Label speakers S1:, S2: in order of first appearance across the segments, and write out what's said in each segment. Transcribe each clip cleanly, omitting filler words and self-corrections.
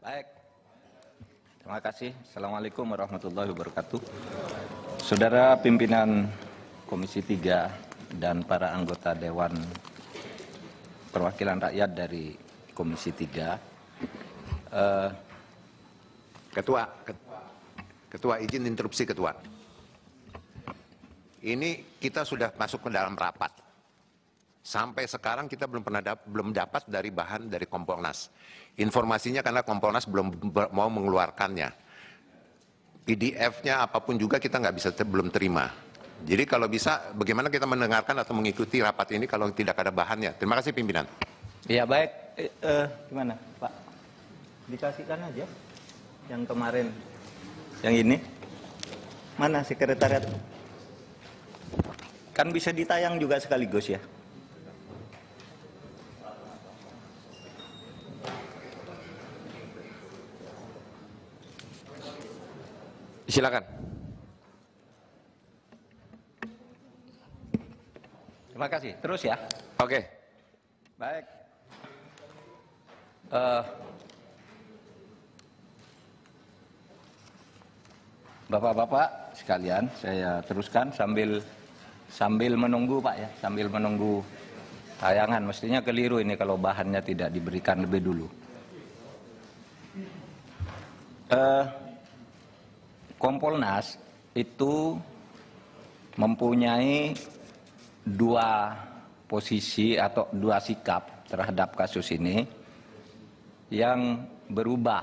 S1: Baik, terima kasih. Assalamualaikum warahmatullahi wabarakatuh. Saudara pimpinan Komisi 3 dan para anggota Dewan Perwakilan Rakyat dari Komisi 3.
S2: Ketua, izin interupsi Ketua. Ini kita sudah masuk ke dalam rapat. Sampai sekarang kita belum dapat dari bahan dari Kompolnas. Informasinya karena Kompolnas belum mau mengeluarkannya. PDF-nya apapun juga kita belum terima. Jadi kalau bisa, bagaimana kita mendengarkan atau mengikuti rapat ini kalau tidak ada bahannya? Terima kasih pimpinan.
S1: Ya baik, gimana Pak? Dikasihkan aja yang kemarin, yang ini. Mana sekretariat? Kan bisa ditayang juga sekaligus ya.
S2: Silakan.
S1: Terima kasih. Terus ya.
S2: Oke.
S1: Baik. Bapak-bapak sekalian, saya teruskan sambil menunggu Pak ya, sambil menunggu tayangan. Mestinya keliru ini kalau bahannya tidak diberikan lebih dulu. Kompolnas itu mempunyai dua posisi atau dua sikap terhadap kasus ini yang berubah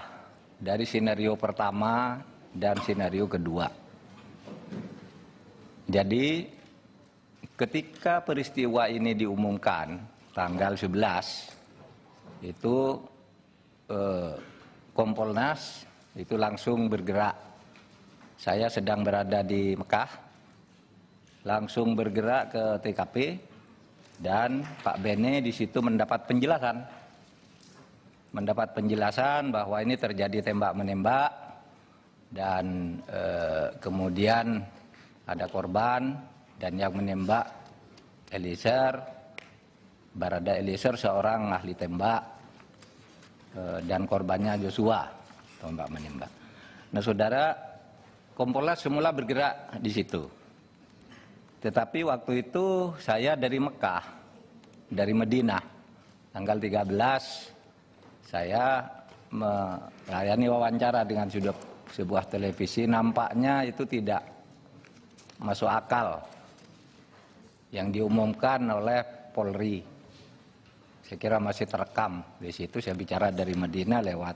S1: dari skenario pertama dan skenario kedua. Jadi ketika peristiwa ini diumumkan tanggal 11 itu Kompolnas itu langsung bergerak. Saya sedang berada di Mekah, langsung bergerak ke TKP dan Pak Bene di situ mendapat penjelasan bahwa ini terjadi tembak-menembak dan kemudian ada korban dan yang menembak Barada Eliezer seorang ahli tembak dan korbannya Joshua tembak menembak. Nah saudara, Kompolnas semula bergerak di situ. Tetapi waktu itu saya dari Mekah, dari Madinah, tanggal 13 saya melayani wawancara dengan sebuah televisi. Nampaknya itu tidak masuk akal yang diumumkan oleh Polri. Saya kira masih terekam di situ. Saya bicara dari Madinah lewat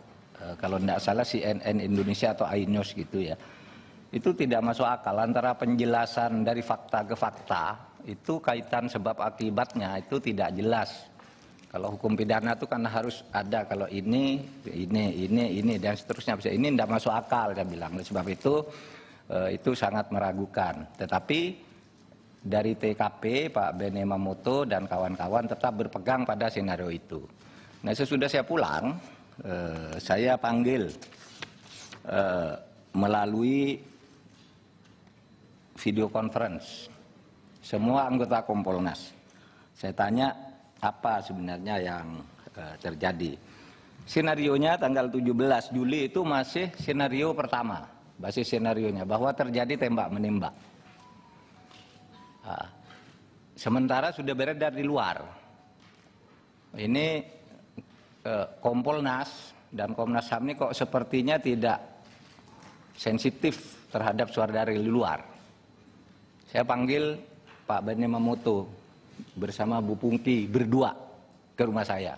S1: kalau tidak salah CNN Indonesia atau iNews gitu ya. Itu tidak masuk akal antara penjelasan dari fakta ke fakta, itu kaitan sebab akibatnya itu tidak jelas. Kalau hukum pidana itu kan harus ada, kalau ini dan seterusnya. Ini tidak masuk akal, saya bilang. Sebab itu sangat meragukan. Tetapi dari TKP, Pak Bene Mamoto dan kawan-kawan tetap berpegang pada skenario itu. Nah sesudah saya pulang, saya panggil melalui video conference semua anggota Kompolnas. Saya tanya apa sebenarnya yang terjadi. Skenarionya tanggal 17 Juli itu masih skenario pertama, basis skenarionya bahwa terjadi tembak-menembak. Sementara sudah beredar di luar. Ini Kompolnas dan Komnas HAM ini kok sepertinya tidak sensitif terhadap suara dari luar. Saya panggil Pak Bene Mamoto bersama Bu Pungki berdua ke rumah saya.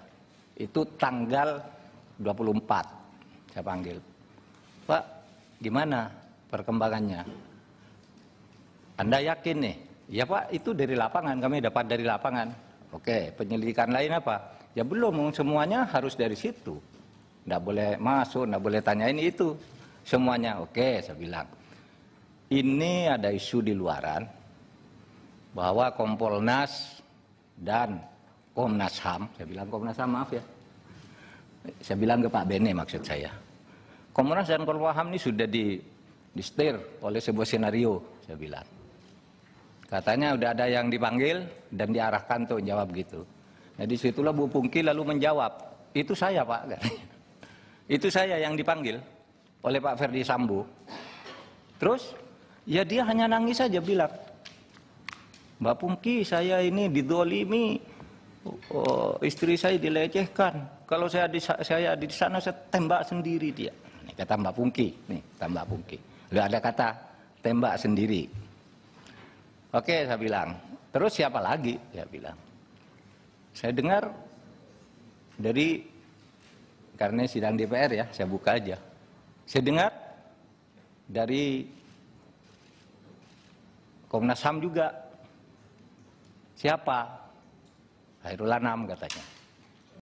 S1: Itu tanggal 24 saya panggil. Pak, gimana perkembangannya? Anda yakin nih? Ya Pak, itu dari lapangan, kami dapat dari lapangan. Oke, penyelidikan lain apa? Ya belum, semuanya harus dari situ. Nggak boleh masuk, nggak boleh tanyain itu. Semuanya, oke saya bilang. Ini ada isu di luaran bahwa Kompolnas dan Komnas HAM, saya bilang Komnas HAM maaf ya, saya bilang ke Pak Bene maksud saya, Komnas dan Komnas HAM ini sudah di-steer oleh sebuah skenario, saya bilang. Katanya udah ada yang dipanggil dan diarahkan untuk jawab gitu. Nah disitulah Bu Pungki lalu menjawab, itu saya Pak. Itu saya yang dipanggil oleh Pak Ferdi Sambo. Terus, ya dia hanya nangis saja bilang, Mbak Pungki, saya ini didolimi, istri saya dilecehkan. Kalau saya di sana, saya tembak sendiri dia. Ini kata Mbak Pungki, nih kata Mbak Pungki. Nggak ada kata tembak sendiri. Oke, saya bilang. Terus siapa lagi? Dia bilang. Saya dengar dari, karena sidang DPR ya, saya buka aja. Saya dengar dari Komnas HAM juga. Siapa? Khairul Anam katanya.